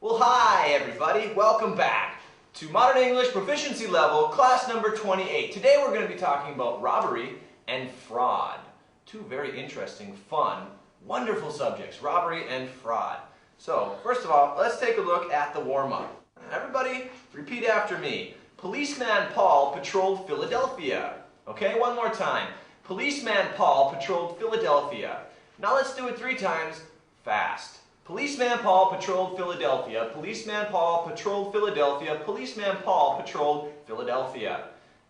Well, hi everybody. Welcome back to Modern English Proficiency Level, class number 28. Today we're going to be talking about robbery and fraud. Two very interesting, fun, wonderful subjects, robbery and fraud. So, first of all, let's take a look at the warm-up. Everybody, repeat after me. Policeman Paul patrolled Philadelphia. Okay, one more time. Policeman Paul patrolled Philadelphia. Now let's do it 3 times fast. Policeman Paul patrolled Philadelphia. Policeman Paul patrolled Philadelphia. Policeman Paul patrolled Philadelphia.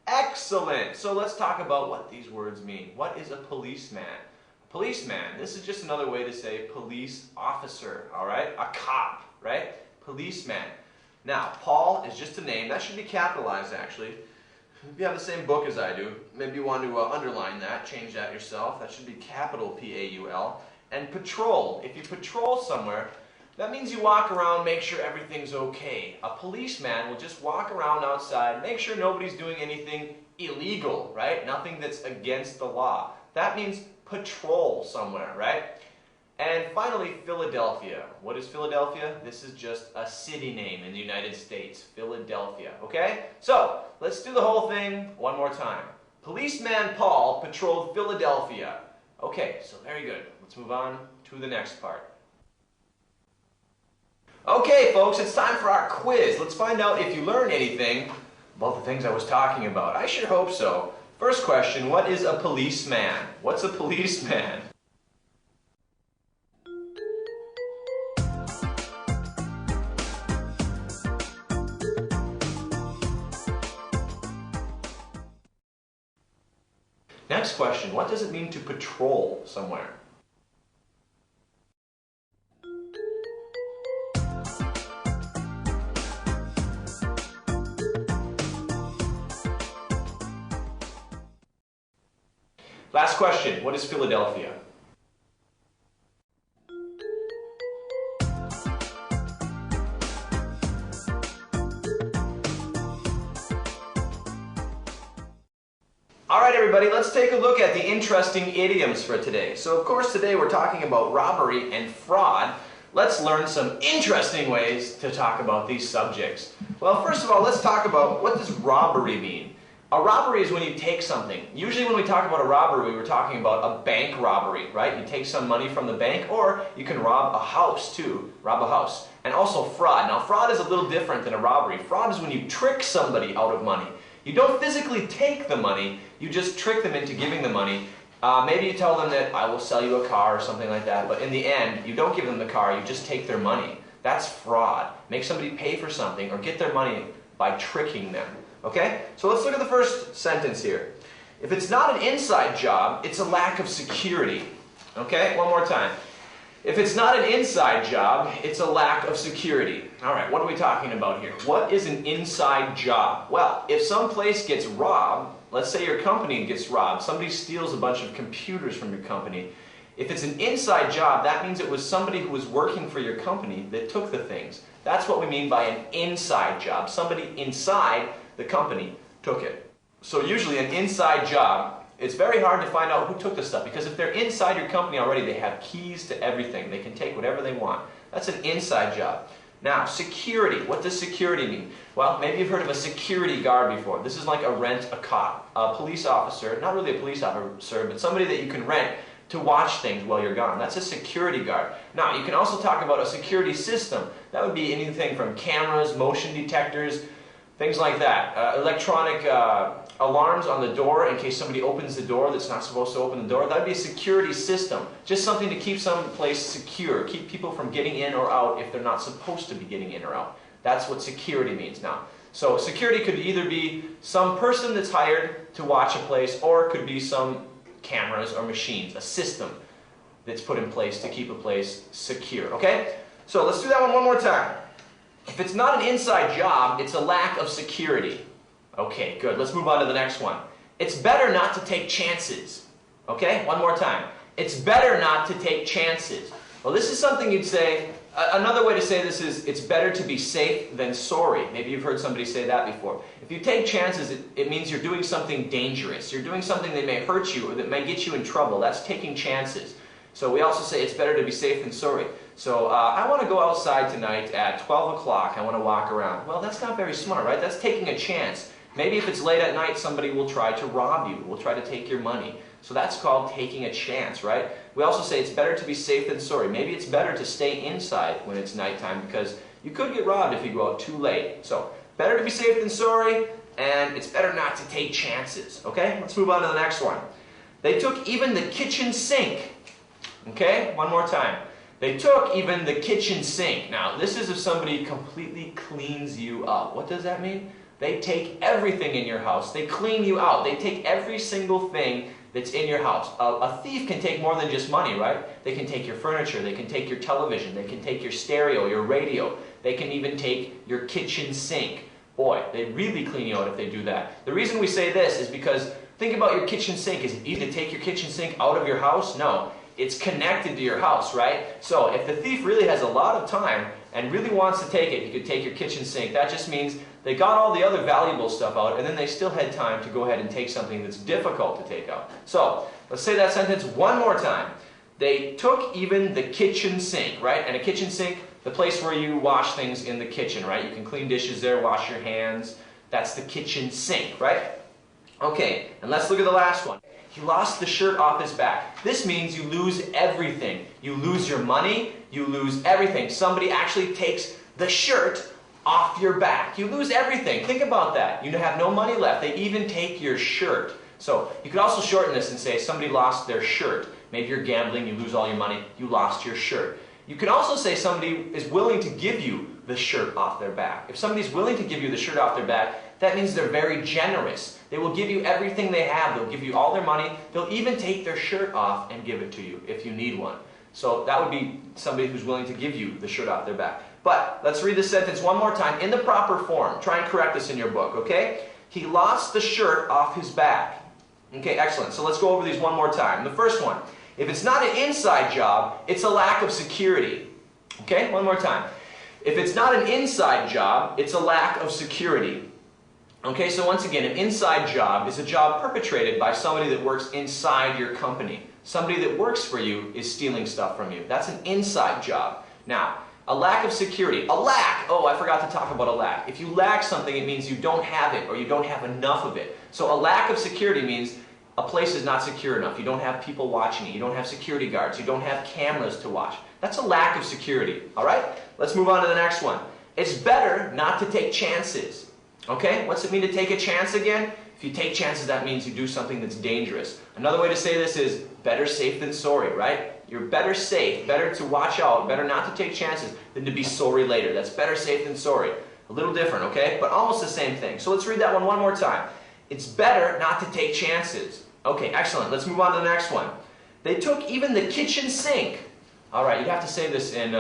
Excellent! So let's talk about what these words mean. What is a policeman? A policeman, this is just another way to say police officer, alright? A cop, right? Policeman. Now, Paul is just a name. That should be capitalized, actually. If you have the same book as I do, maybe you want to underline that, change that yourself. That should be capital P-A-U-L. And patrol. If you patrol somewhere, that means you walk around, make sure everything's okay. A policeman will just walk around outside, make sure nobody's doing anything illegal, right? Nothing that's against the law. That means patrol somewhere, right? And finally, Philadelphia. What is Philadelphia? This is just a city name in the United States. Philadelphia, okay? So, let's do the whole thing one more time. Policeman Paul patrolled Philadelphia. Okay, so very good. Let's move on to the next part. Okay, folks, it's time for our quiz. Let's find out if you learned anything about the things I was talking about. I sure hope so. First question, what is a policeman? What's a policeman? Next question, what does it mean to patrol somewhere? Last question, what is Philadelphia? Alright everybody, let's take a look at the interesting idioms for today. So of course today we're talking about robbery and fraud. Let's learn some interesting ways to talk about these subjects. Well, first of all, let's talk about what does robbery mean? A robbery is when you take something. Usually when we talk about a robbery, we're talking about a bank robbery, right? You take some money from the bank, or you can rob a house too, rob a house. And also fraud. Now fraud is a little different than a robbery. Fraud is when you trick somebody out of money. You don't physically take the money, you just trick them into giving the money. Maybe you tell them that I will sell you a car or something like that, but in the end, you don't give them the car, you just take their money. That's fraud. Make somebody pay for something or get their money by tricking them. Okay? So let's look at the first sentence here. If it's not an inside job, it's a lack of security. Okay? One more time. If it's not an inside job, it's a lack of security. Alright, what are we talking about here? What is an inside job? Well, if some place gets robbed, let's say your company gets robbed, somebody steals a bunch of computers from your company. If it's an inside job, that means it was somebody who was working for your company that took the things. That's what we mean by an inside job. Somebody inside the company took it. So usually an inside job, it's very hard to find out who took the stuff, because if they're inside your company already, they have keys to everything. They can take whatever they want. That's an inside job. Now, security. What does security mean? Well, maybe you've heard of a security guard before. This is like a cop, a police officer, not really a police officer, but somebody that you can rent to watch things while you're gone. That's a security guard. Now, you can also talk about a security system. That would be anything from cameras, motion detectors, things like that. Electronic alarms on the door in case somebody opens the door that's not supposed to open the door. That would be a security system. Just something to keep some place secure. Keep people from getting in or out if they're not supposed to be getting in or out. That's what security means now. So security could either be some person that's hired to watch a place, or it could be some cameras or machines, a system that's put in place to keep a place secure. Okay? So let's do that one more time. If it's not an inside job, it's a lack of security. Okay, good. Let's move on to the next one. It's better not to take chances. Okay, one more time. It's better not to take chances. Well, this is something you'd say, another way to say this is, it's better to be safe than sorry. Maybe you've heard somebody say that before. If you take chances, it means you're doing something dangerous. You're doing something that may hurt you or that may get you in trouble. That's taking chances. So we also say it's better to be safe than sorry. So I want to go outside tonight at 12 o'clock. I want to walk around. Well, that's not very smart, right? That's taking a chance. Maybe if it's late at night, somebody will try to rob you, will try to take your money. So that's called taking a chance, right? We also say it's better to be safe than sorry. Maybe it's better to stay inside when it's nighttime because you could get robbed if you go out too late. So better to be safe than sorry, and it's better not to take chances. Okay, let's move on to the next one. They took even the kitchen sink. Okay, one more time. They took even the kitchen sink. Now, this is if somebody completely cleans you up. What does that mean? They take everything in your house. They clean you out. They take every single thing that's in your house. A thief can take more than just money, right? They can take your furniture. They can take your television. They can take your stereo, your radio. They can even take your kitchen sink. Boy, they really clean you out if they do that. The reason we say this is because think about your kitchen sink. Is it easy to take your kitchen sink out of your house? No. It's connected to your house, right? So if the thief really has a lot of time and really wants to take it, he could take your kitchen sink. That just means they got all the other valuable stuff out and then they still had time to go ahead and take something that's difficult to take out. So let's say that sentence one more time. They took even the kitchen sink, right? And a kitchen sink, the place where you wash things in the kitchen, right? You can clean dishes there, wash your hands. That's the kitchen sink, right? Okay, and let's look at the last one. He lost the shirt off his back. This means you lose everything. You lose your money, you lose everything. Somebody actually takes the shirt off your back. You lose everything. Think about that. You have no money left. They even take your shirt. So you could also shorten this and say somebody lost their shirt. Maybe you're gambling, you lose all your money, you lost your shirt. You can also say somebody is willing to give you the shirt off their back. If somebody's willing to give you the shirt off their back, that means they're very generous. They will give you everything they have. They'll give you all their money. They'll even take their shirt off and give it to you if you need one. So that would be somebody who's willing to give you the shirt off their back. But let's read this sentence one more time in the proper form. Try and correct this in your book, okay? He lost the shirt off his back. Okay, excellent. So let's go over these one more time. The first one, if it's not an inside job, it's a lack of security. Okay, one more time. If it's not an inside job, it's a lack of security. Okay, so once again, an inside job is a job perpetrated by somebody that works inside your company. Somebody that works for you is stealing stuff from you. That's an inside job. Now, a lack of security. A lack! Oh, I forgot to talk about a lack. If you lack something, it means you don't have it or you don't have enough of it. So a lack of security means a place is not secure enough. You don't have people watching it. You don't have security guards. You don't have cameras to watch. That's a lack of security. All right? Let's move on to the next one. It's better not to take chances. Okay? What's it mean to take a chance again? If you take chances, that means you do something that's dangerous. Another way to say this is better safe than sorry, right? You're better safe, better to watch out, better not to take chances than to be sorry later. That's better safe than sorry. A little different, okay? But almost the same thing. So let's read that one more time. It's better not to take chances. Okay, excellent. Let's move on to the next one. They took even the kitchen sink. All right, you'd have to say this in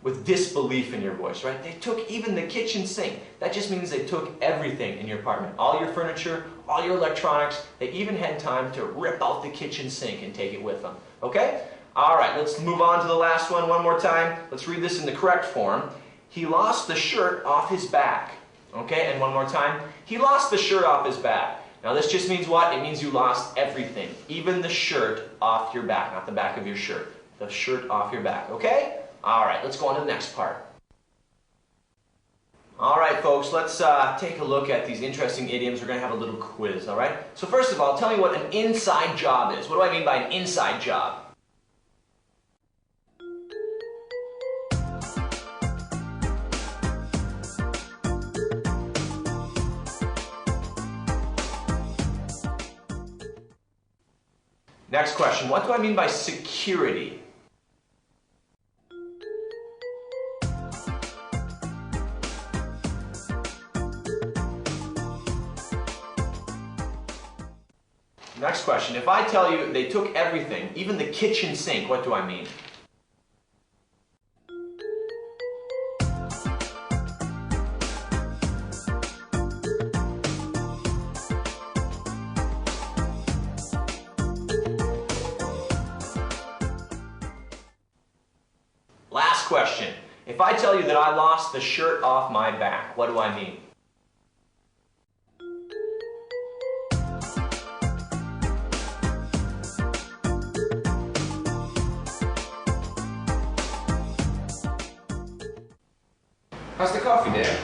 with disbelief in your voice, right? They took even the kitchen sink. That just means they took everything in your apartment. All your furniture, all your electronics. They even had time to rip out the kitchen sink and take it with them. Okay? All right, let's move on to the last one more time. Let's read this in the correct form. He lost the shirt off his back. Okay, and one more time. He lost the shirt off his back. Now this just means what? It means you lost everything. Even the shirt off your back, not the back of your shirt. The shirt off your back, okay? All right, let's go on to the next part. All right, folks, let's take a look at these interesting idioms. We're going to have a little quiz, all right? So first of all, tell me what an inside job is. What do I mean by an inside job? Next question, what do I mean by security? Next question, if I tell you they took everything, even the kitchen sink, what do I mean? Last question, if I tell you that I lost the shirt off my back, what do I mean? How's the coffee, Dan?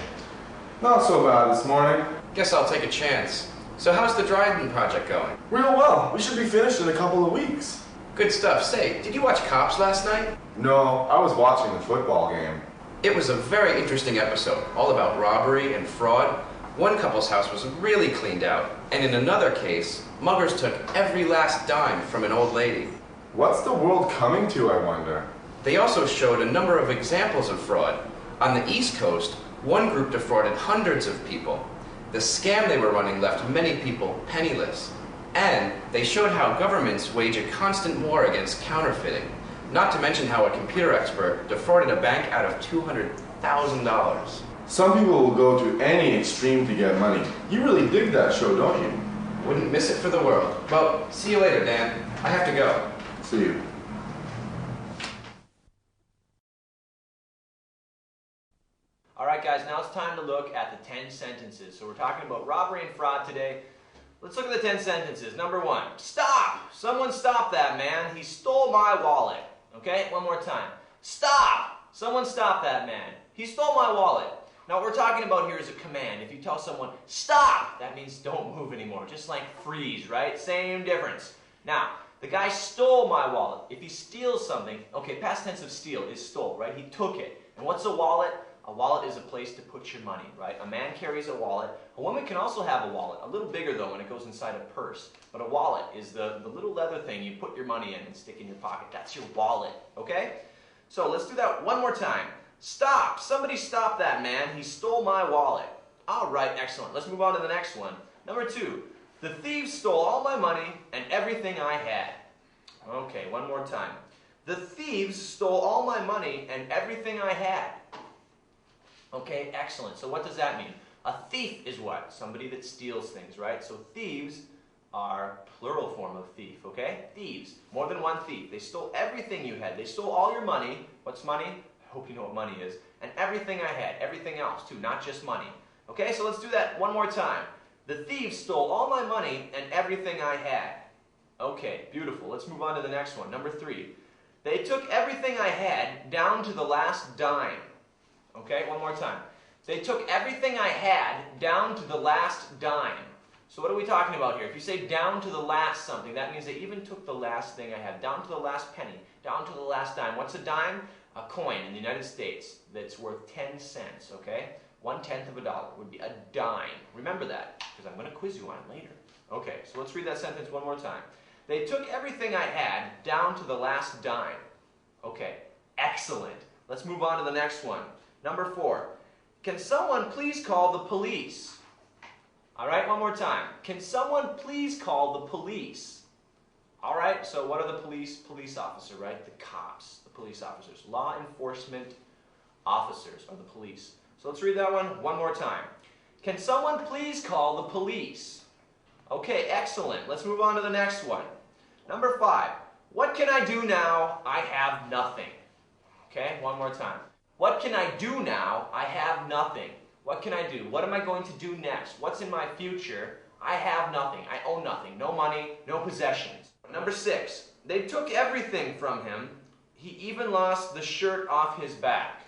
Not so bad this morning. Guess I'll take a chance. So how's the Dryden project going? Real well. We should be finished in a couple of weeks. Good stuff. Say, did you watch Cops last night? No, I was watching the football game. It was a very interesting episode, all about robbery and fraud. One couple's house was really cleaned out, and in another case, muggers took every last dime from an old lady. What's the world coming to, I wonder? They also showed a number of examples of fraud. On the East Coast, one group defrauded hundreds of people. The scam they were running left many people penniless. And they showed how governments wage a constant war against counterfeiting. Not to mention how a computer expert defrauded a bank out of $200,000. Some people will go to any extreme to get money. You really dig that show, don't you? Wouldn't miss it for the world. Well, see you later, Dan. I have to go. See you. Alright guys, now it's time to look at the 10 sentences. So we're talking about robbery and fraud today. Let's look at the 10 sentences. Number 1, stop! Someone stop that man. He stole my wallet. Okay, one more time. Stop! Someone stop that man. He stole my wallet. Now what we're talking about here is a command. If you tell someone, stop, that means don't move anymore. Just like freeze, right? Same difference. Now, the guy stole my wallet. If he steals something, okay, past tense of steal is stole, right? He took it. And what's a wallet? A wallet is a place to put your money, right? A man carries a wallet. A woman can also have a wallet. A little bigger though when it goes inside a purse. But a wallet is the little leather thing you put your money in and stick in your pocket. That's your wallet, okay? So let's do that one more time. Stop! Somebody stop that man. He stole my wallet. All right, excellent. Let's move on to the next one. Number 2. The thieves stole all my money and everything I had. Okay, one more time. The thieves stole all my money and everything I had. Okay, excellent. So what does that mean? A thief is what? Somebody that steals things, right? So thieves are plural form of thief, okay? Thieves. More than one thief. They stole everything you had. They stole all your money. What's money? I hope you know what money is. And everything I had. Everything else, too. Not just money. Okay, so let's do that one more time. The thieves stole all my money and everything I had. Okay, beautiful. Let's move on to the next one. Number 3. They took everything I had down to the last dime. Okay, one more time. They took everything I had down to the last dime. So what are we talking about here? If you say down to the last something, that means they even took the last thing I had, down to the last penny, down to the last dime. What's a dime? A coin in the United States that's worth 10 cents, okay? 1/10 of a dollar would be a dime. Remember that, because I'm going to quiz you on it later. Okay, so let's read that sentence one more time. They took everything I had down to the last dime. Okay, excellent. Let's move on to the next one. Number 4, can someone please call the police? All right, one more time. Can someone please call the police? All right, so what are the police? Police officer, right? The cops, the police officers. Law enforcement officers are the police. So let's read that one more time. Can someone please call the police? Okay, excellent. Let's move on to the next one. Number 5, what can I do now? I have nothing. Okay, one more time. What can I do now? I have nothing. What can I do? What am I going to do next? What's in my future? I have nothing. I own nothing. No money, no possessions. Number 6, they took everything from him. He even lost the shirt off his back.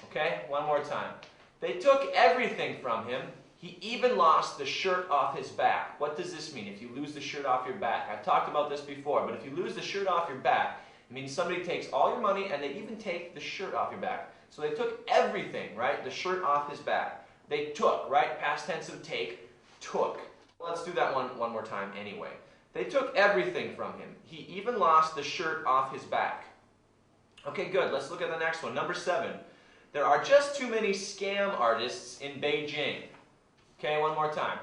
Okay, one more time. They took everything from him. He even lost the shirt off his back. What does this mean? If you lose the shirt off your back. I've talked about this before, but if you lose the shirt off your back, it means somebody takes all your money and they even take the shirt off your back. So they took everything, right? The shirt off his back. They took, right? Past tense of take, took. Let's do that one more time anyway. They took everything from him. He even lost the shirt off his back. Okay, good. Let's look at the next one. Number 7. There are just too many scam artists in Beijing. Okay, one more time.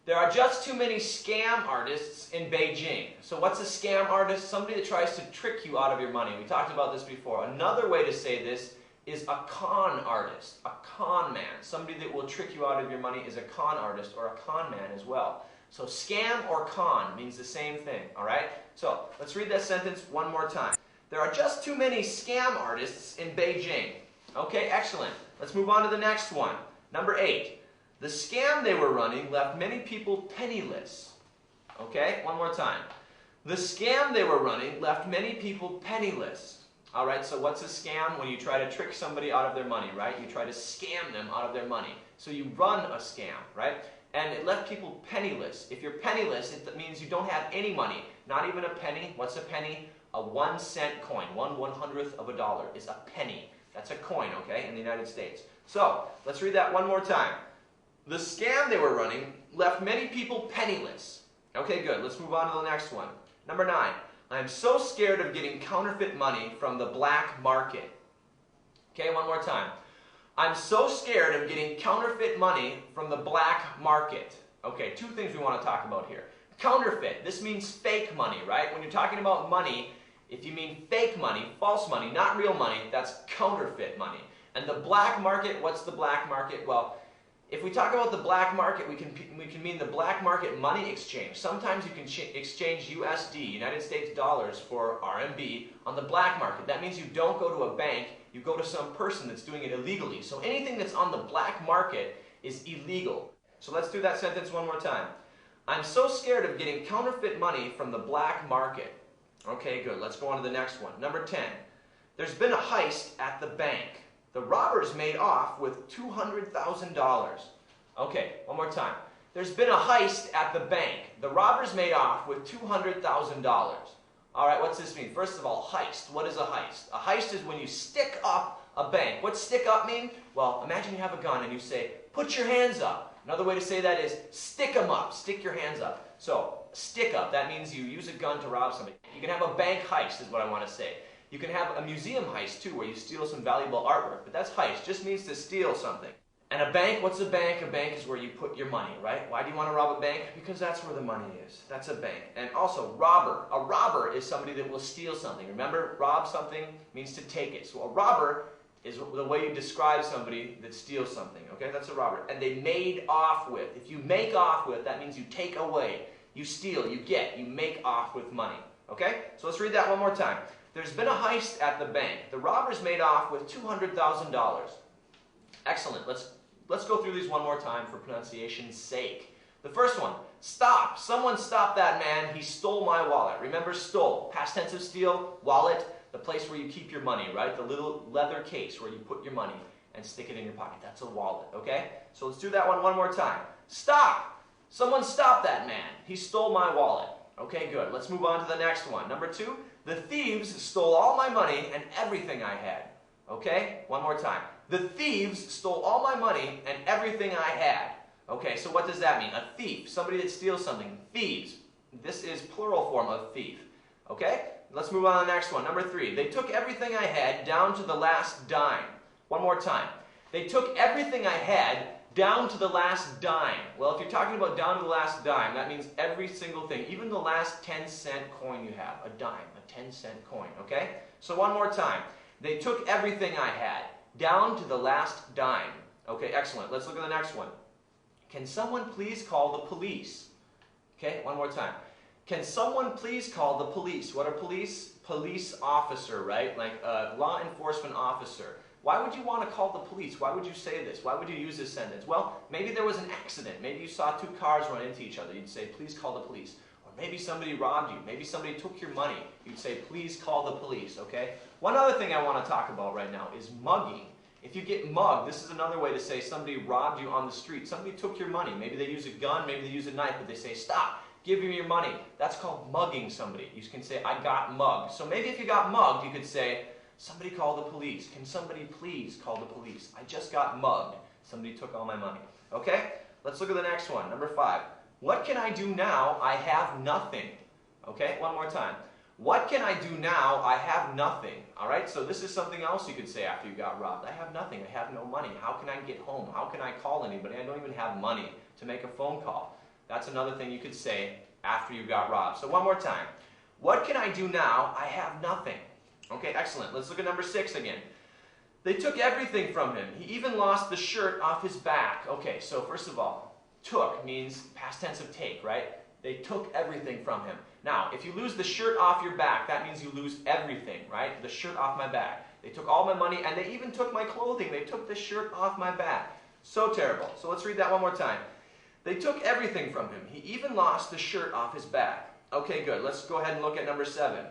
There are just too many scam artists in Beijing. So what's a scam artist? Somebody that tries to trick you out of your money. We talked about this before. Another way to say this is a con artist, a con man. Somebody that will trick you out of your money is a con artist or a con man as well. So scam or con means the same thing, all right? So let's read that sentence one more time. There are just too many scam artists in Beijing. Okay, excellent. Let's move on to the next one. Number 8. The scam they were running left many people penniless. Okay, one more time. The scam they were running left many people penniless. All right, so what's a scam? When you try to trick somebody out of their money, right? You try to scam them out of their money. So you run a scam, right? And it left people penniless. If you're penniless, it means you don't have any money. Not even a penny. What's a penny? A 1-cent coin. 1/100th of a dollar is a penny. That's a coin, okay, in the United States. So, let's read that one more time. The scam they were running left many people penniless. Okay, good. Let's move on to the next one. Number 9. I'm so scared of getting counterfeit money from the black market. Okay, one more time. I'm so scared of getting counterfeit money from the black market. Okay, 2 things we want to talk about here. Counterfeit, this means fake money, right? When you're talking about money, if you mean fake money, false money, not real money, that's counterfeit money. And the black market, what's the black market? Well, if we talk about the black market, we can mean the black market money exchange. Sometimes you can exchange USD, United States dollars, for RMB on the black market. That means you don't go to a bank, you go to some person that's doing it illegally. So anything that's on the black market is illegal. So let's do that sentence one more time. I'm so scared of getting counterfeit money from the black market. Okay, good. Let's go on to the next one. Number 10. There's been a heist at the bank. The robbers made off with $200,000. Okay, one more time. There's been a heist at the bank. The robbers made off with $200,000. All right, what's this mean? First of all, heist. What is a heist? A heist is when you stick up a bank. What's stick up mean? Well, imagine you have a gun and you say, put your hands up. Another way to say that is stick them up. Stick your hands up. So, stick up, that means you use a gun to rob somebody. You can have a bank heist is what I want to say. You can have a museum heist too, where you steal some valuable artwork, but that's heist, just means to steal something. And a bank, what's a bank? A bank is where you put your money, right? Why do you want to rob a bank? Because that's where the money is. That's a bank. And also, robber. A robber is somebody that will steal something. Remember, rob something means to take it. So a robber is the way you describe somebody that steals something, okay? That's a robber. And they made off with. If you make off with, that means you take away. You steal, you get, you make off with money, okay? So let's read that one more time. There's been a heist at the bank. The robbers made off with $200,000. Excellent. Let's go through these one more time for pronunciation's sake. The first one, stop. Someone stop that man. He stole my wallet. Remember, stole. Past tense of steal, wallet, the place where you keep your money, right? The little leather case where you put your money and stick it in your pocket. That's a wallet, okay? So let's do that one more time. Stop. Someone stop that man. He stole my wallet. Okay, good. Let's move on to the next one. Number 2, the thieves stole all my money and everything I had. Okay, one more time. The thieves stole all my money and everything I had. Okay, so what does that mean? A thief, somebody that steals something. Thieves. This is plural form of thief. Okay, let's move on to the next one. Number 3, they took everything I had down to the last dime. One more time. They took everything I had down to the last dime. Well, if you're talking about down to the last dime, that means every single thing, even the last 10-cent coin you have, a dime, a 10-cent coin, okay? So one more time. They took everything I had down to the last dime. Okay, excellent. Let's look at the next one. Can someone please call the police? Okay, one more time. Can someone please call the police? What are police? Police officer, right? Like a law enforcement officer. Why would you want to call the police? Why would you say this? Why would you use this sentence? Well, maybe there was an accident. Maybe you saw 2 cars run into each other. You'd say, please call the police. Or maybe somebody robbed you. Maybe somebody took your money. You'd say, please call the police, okay? One other thing I want to talk about right now is mugging. If you get mugged, this is another way to say somebody robbed you on the street. Somebody took your money. Maybe they use a gun, maybe they use a knife, but they say, stop, give me your money. That's called mugging somebody. You can say, I got mugged. So maybe if you got mugged, you could say, somebody call the police. Can somebody please call the police? I just got mugged. Somebody took all my money. Okay? Let's look at the next one. Number 5. What can I do now? I have nothing. Okay? One more time. What can I do now? I have nothing. Alright? So this is something else you could say after you got robbed. I have nothing. I have no money. How can I get home? How can I call anybody? I don't even have money to make a phone call. That's another thing you could say after you got robbed. So one more time. What can I do now? I have nothing. Okay, excellent. Let's look at number 6 again. They took everything from him. He even lost the shirt off his back. Okay, so first of all, took means past tense of take, right? They took everything from him. Now, if you lose the shirt off your back, that means you lose everything, right? The shirt off my back. They took all my money, and they even took my clothing. They took the shirt off my back. So terrible. So let's read that one more time. They took everything from him. He even lost the shirt off his back. Okay, good. Let's go ahead and look at number 7.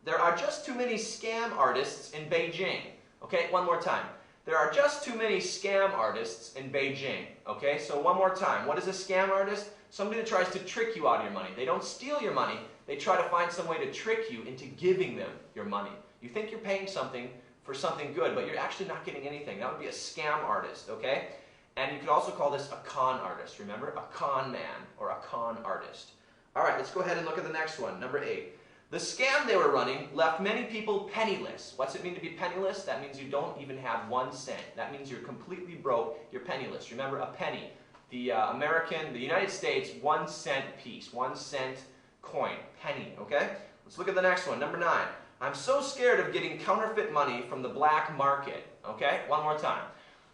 There are just too many scam artists in Beijing. Okay, one more time. There are just too many scam artists in Beijing. Okay, so one more time. What is a scam artist? Somebody that tries to trick you out of your money. They don't steal your money. They try to find some way to trick you into giving them your money. You think you're paying something for something good, but you're actually not getting anything. That would be a scam artist, okay? And you could also call this a con artist, remember? A con man or a con artist. All right, let's go ahead and look at the next one, number 8. The scam they were running left many people penniless. What's it mean to be penniless? That means you don't even have 1 cent. That means you're completely broke, you're penniless. Remember, a penny. The United States 1 cent piece, 1 cent coin, penny, okay? Let's look at the next one, number 9. I'm so scared of getting counterfeit money from the black market, okay? One more time.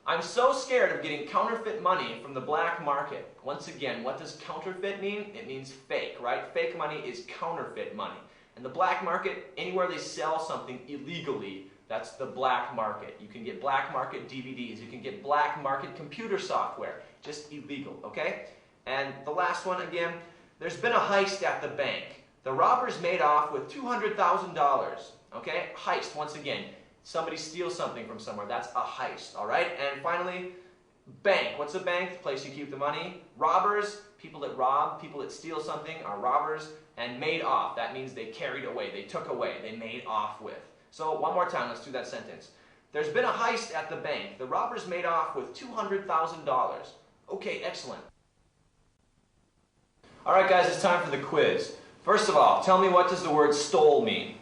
I'm so scared of getting counterfeit money from the black market. Once again, what does counterfeit mean? It means fake, right? Fake money is counterfeit money. And the black market, anywhere they sell something illegally, that's the black market. You can get black market DVDs, you can get black market computer software, just illegal, okay? And the last one again, there's been a heist at the bank. The robbers made off with $200,000, okay? Heist, once again, somebody steals something from somewhere, that's a heist, all right? And finally, bank. What's a bank? The place you keep the money. Robbers, people that rob, people that steal something are robbers. And made off, that means they carried away, they took away, they made off with. So one more time, let's do that sentence. There's been a heist at the bank. The robbers made off with $200,000. Okay, excellent. All right, guys, it's time for the quiz. First of all, tell me, what does the word stole mean?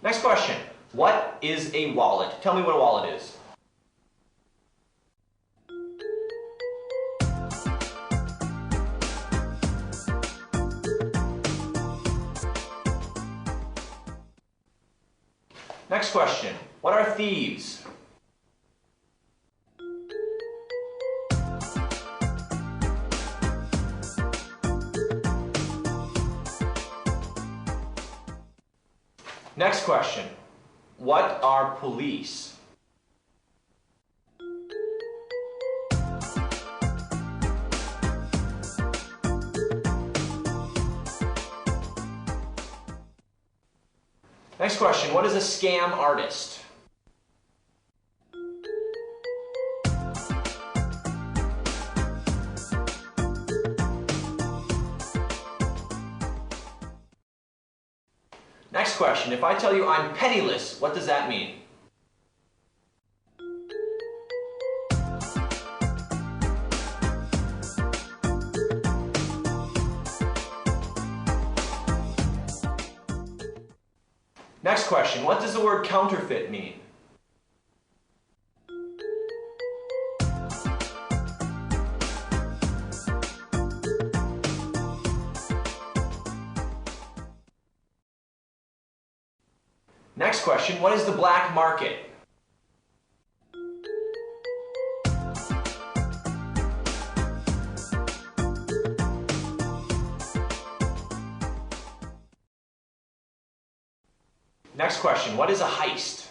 Next question. What is a wallet? Tell me what a wallet is. Next question. What are thieves? Next question. What are police? Next question. What is a scam artist? Next question. If I tell you I'm penniless, what does that mean? Next question. What does the word counterfeit mean? Next question, what is the black market? Next question, what is a heist?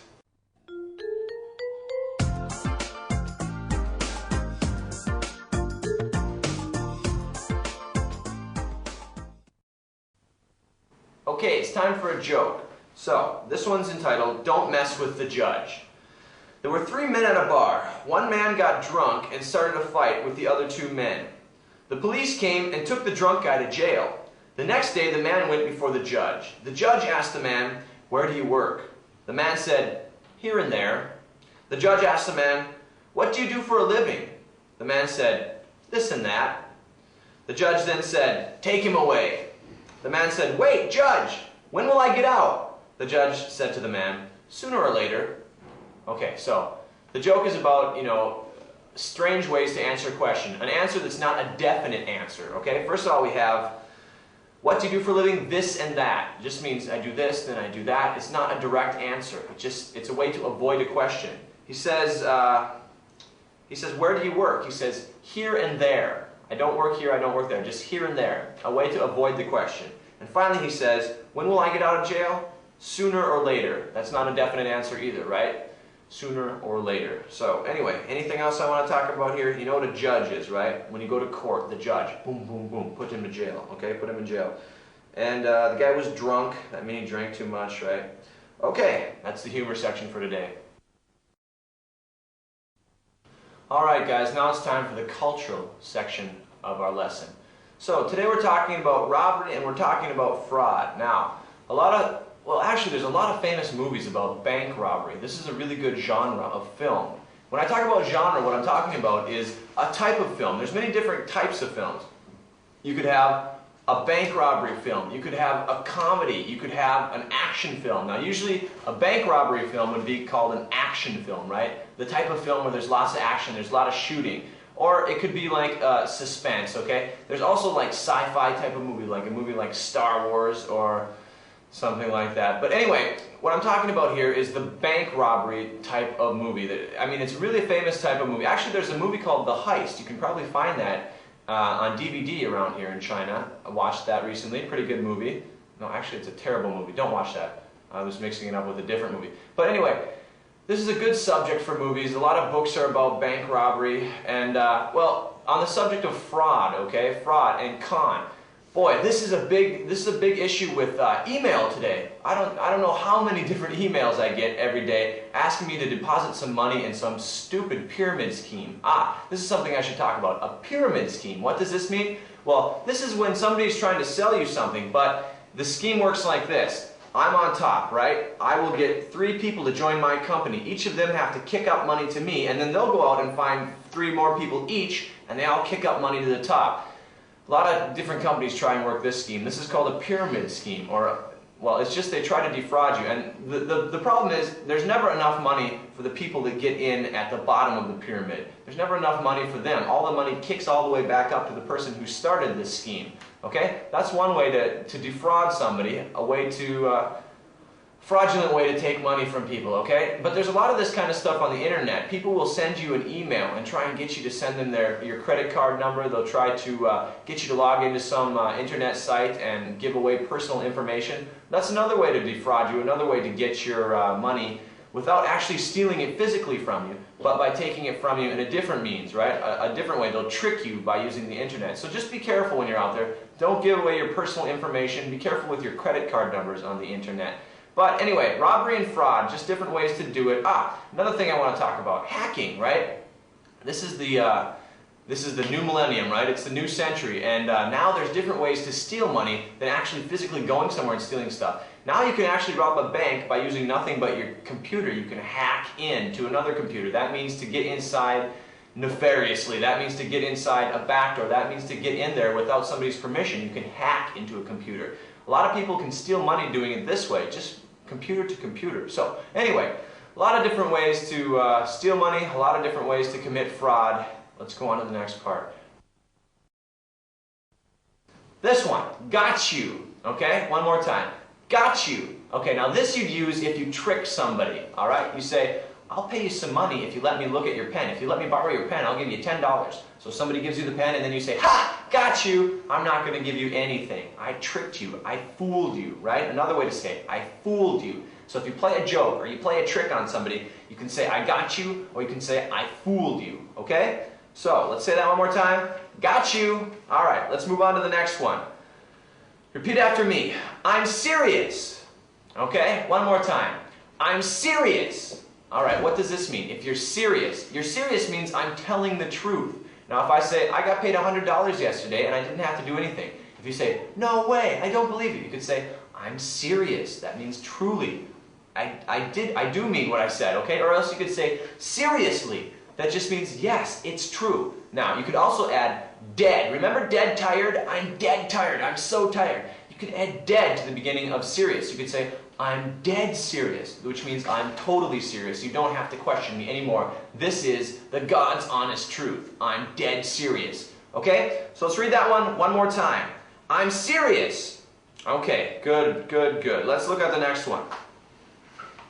Okay, it's time for a joke. So, this one's entitled, Don't Mess with the Judge. There were 3 men at a bar. One man got drunk and started a fight with the other 2 men. The police came and took the drunk guy to jail. The next day, the man went before the judge. The judge asked the man, "Where do you work?" The man said, "Here and there." The judge asked the man, "What do you do for a living?" The man said, "This and that." The judge then said, "Take him away." The man said, "Wait, judge, when will I get out?" The judge said to the man, "Sooner or later." Okay, so the joke is about, strange ways to answer a question. An answer that's not a definite answer, okay? First of all, we have, what do you do for a living? This and that. It just means I do this, then I do that. It's not a direct answer. It's a way to avoid a question. He says, where do you work? He says, here and there. I don't work here, I don't work there. Just here and there. A way to avoid the question. And finally he says, when will I get out of jail? Sooner or later. That's not a definite answer either, right? sooner or later. So anyway, anything else I want to talk about here? You know what a judge is, right? When you go to court, the judge, boom, boom, boom, put him in jail, okay? Put him in jail. And the guy was drunk. That means he drank too much, right? Okay, that's the humor section for today. Alright guys, now it's time for the cultural section of our lesson. So today we're talking about robbery and we're talking about fraud. Now, there's a lot of famous movies about bank robbery. This is a really good genre of film. When I talk about genre, what I'm talking about is a type of film. There's many different types of films. You could have a bank robbery film, you could have a comedy, you could have an action film. Now usually a bank robbery film would be called an action film, right? The type of film where there's lots of action, there's a lot of shooting. Or it could be like suspense, okay? There's also like sci-fi type of movie, like a movie like Star Wars or something like that. But anyway, what I'm talking about here is the bank robbery type of movie. It's a really famous type of movie. Actually, there's a movie called The Heist. You can probably find that on DVD around here in China. I watched that recently. Pretty good movie. No, actually, it's a terrible movie. Don't watch that. I was mixing it up with a different movie. But anyway, this is a good subject for movies. A lot of books are about bank robbery. And, on the subject of fraud, okay? Fraud and con. Boy, this is a big issue with email today. I don't know how many different emails I get every day asking me to deposit some money in some stupid pyramid scheme. This is something I should talk about. A pyramid scheme. What does this mean? Well, this is when somebody's trying to sell you something, but the scheme works like this. I'm on top, right? I will get 3 people to join my company. Each of them have to kick up money to me, and then they'll go out and find 3 more people each, and they all kick up money to the top. A lot of different companies try and work this scheme. This is called a pyramid scheme, it's just they try to defraud you. And the problem is there's never enough money for the people that get in at the bottom of the pyramid. There's never enough money for them. All the money kicks all the way back up to the person who started this scheme. Okay? That's one way to defraud somebody, fraudulent way to take money from people, okay? But there's a lot of this kind of stuff on the internet. People will send you an email and try and get you to send them your credit card number. They'll try to get you to log into some internet site and give away personal information. That's another way to defraud you, another way to get your money without actually stealing it physically from you, but by taking it from you in a different means, right? A different way. They'll trick you by using the internet. So just be careful when you're out there. Don't give away your personal information. Be careful with your credit card numbers on the internet. But anyway, robbery and fraud, just different ways to do it. Another thing I want to talk about, hacking, right? This is the new millennium, right? It's the new century, and now there's different ways to steal money than actually physically going somewhere and stealing stuff. Now you can actually rob a bank by using nothing but your computer. You can hack into another computer. That means to get inside nefariously. That means to get inside a backdoor. That means to get in there without somebody's permission. You can hack into a computer. A lot of people can steal money doing it this way, just computer to computer. So anyway, a lot of different ways to steal money, a lot of different ways to commit fraud. Let's go on to the next part. This one, got you. Okay, one more time. Got you. Okay, now this you'd use if you trick somebody. All right, you say, I'll pay you some money if you let me look at your pen. If you let me borrow your pen, I'll give you $10. So somebody gives you the pen and then you say, ha, got you. I'm not going to give you anything. I tricked you. I fooled you, right? Another way to say it, I fooled you. So if you play a joke or you play a trick on somebody, you can say, I got you, or you can say, I fooled you, okay? So let's say that one more time. Got you. All right, let's move on to the next one. Repeat after me. I'm serious. Okay, one more time. I'm serious. All right, what does this mean? If you're serious means I'm telling the truth. Now if I say, I got paid $100 yesterday and I didn't have to do anything. If you say, no way, I don't believe you, you could say, I'm serious. That means truly. I do mean what I said, okay? Or else you could say, seriously. That just means, yes, it's true. Now, you could also add dead. Remember dead tired? I'm dead tired. I'm so tired. You could add dead to the beginning of serious. You could say, I'm dead serious, which means I'm totally serious. You don't have to question me anymore. This is the God's honest truth. I'm dead serious. Okay? So let's read that one more time. I'm serious. Okay, good. Let's look at the next one.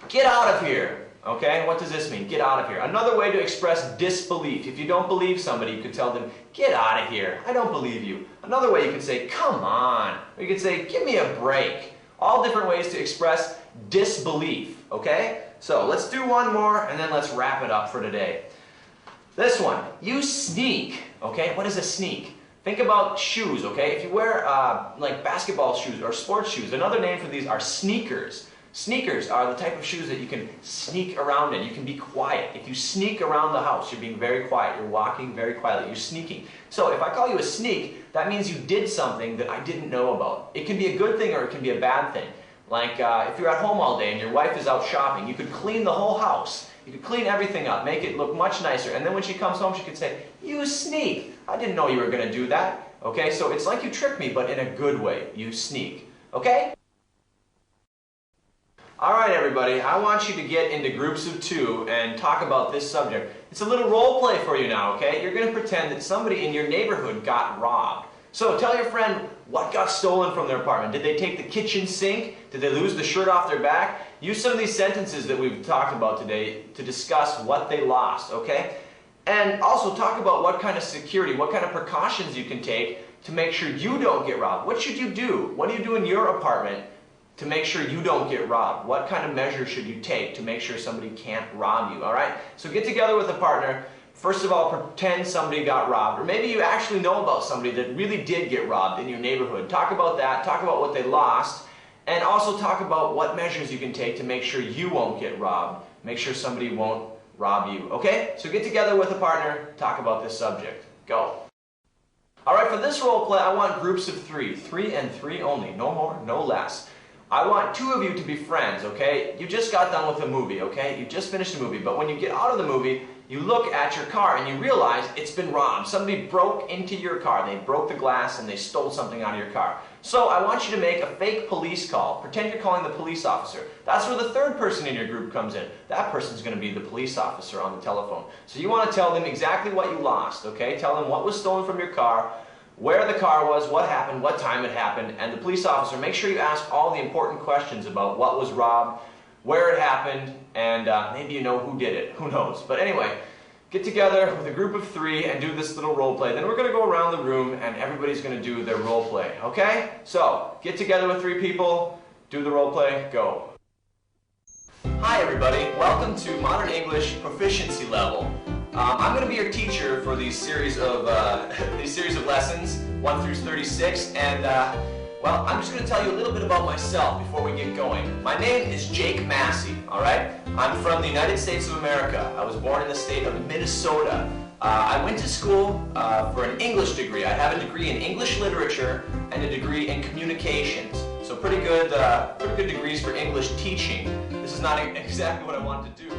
Get out of here. Okay, what does this mean? Get out of here. Another way to express disbelief. If you don't believe somebody, you could tell them, get out of here. I don't believe you. Another way you could say, come on. Or you could say, give me a break. All different ways to express disbelief. Okay? So let's do one more and then let's wrap it up for today. This one, you sneak, okay? What is a sneak? Think about shoes, okay? If you wear like basketball shoes or sports shoes, another name for these are sneakers. Sneakers are the type of shoes that you can sneak around in. You can be quiet. If you sneak around the house, you're being very quiet. You're walking very quietly. You're sneaking. So if I call you a sneak, that means you did something that I didn't know about. It can be a good thing or it can be a bad thing. Like if you're at home all day and your wife is out shopping, you could clean the whole house. You could clean everything up, make it look much nicer. And then when she comes home, she could say, "You sneak. I didn't know you were going to do that." Okay, so it's like you tricked me, but in a good way. You sneak. Okay? Alright everybody, I want you to get into groups of 2 and talk about this subject. It's a little role play for you now, okay? You're going to pretend that somebody in your neighborhood got robbed. So tell your friend what got stolen from their apartment. Did they take the kitchen sink? Did they lose the shirt off their back? Use some of these sentences that we've talked about today to discuss what they lost, okay? And also talk about what kind of security, what kind of precautions you can take to make sure you don't get robbed. What should you do? What do you do in your apartment to make sure you don't get robbed? What kind of measures should you take to make sure somebody can't rob you, alright? So get together with a partner. First of all, pretend somebody got robbed. Or maybe you actually know about somebody that really did get robbed in your neighborhood. Talk about that, talk about what they lost, and also talk about what measures you can take to make sure you won't get robbed. Make sure somebody won't rob you, okay? So get together with a partner, talk about this subject. Go. Alright, for this role play, I want groups of 3. 3 and 3 only, no more, no less. I want 2 of you to be friends, okay? You just got done with a movie, okay? You just finished a movie, but when you get out of the movie, you look at your car and you realize it's been robbed. Somebody broke into your car. They broke the glass and they stole something out of your car. So I want you to make a fake police call. Pretend you're calling the police officer. That's where the 3rd person in your group comes in. That person's going to be the police officer on the telephone. So you want to tell them exactly what you lost, okay? Tell them what was stolen from your car, where the car was, what happened, what time it happened, and the police officer, make sure you ask all the important questions about what was robbed, where it happened, and maybe you know who did it. Who knows? But anyway, get together with a group of 3 and do this little role play. Then we're going to go around the room and everybody's going to do their role play. Okay? So, get together with 3 people, do the role play, go. Hi everybody, welcome to Modern English Proficiency Level. I'm going to be your teacher for these series of lessons, 1 through 36, and well, I'm just going to tell you a little bit about myself before we get going. My name is Jake Massey, alright? I'm from the United States of America. I was born in the state of Minnesota. I went to school for an English degree. I have a degree in English literature and a degree in communications. So pretty good degrees for English teaching. This is not exactly what I wanted to do.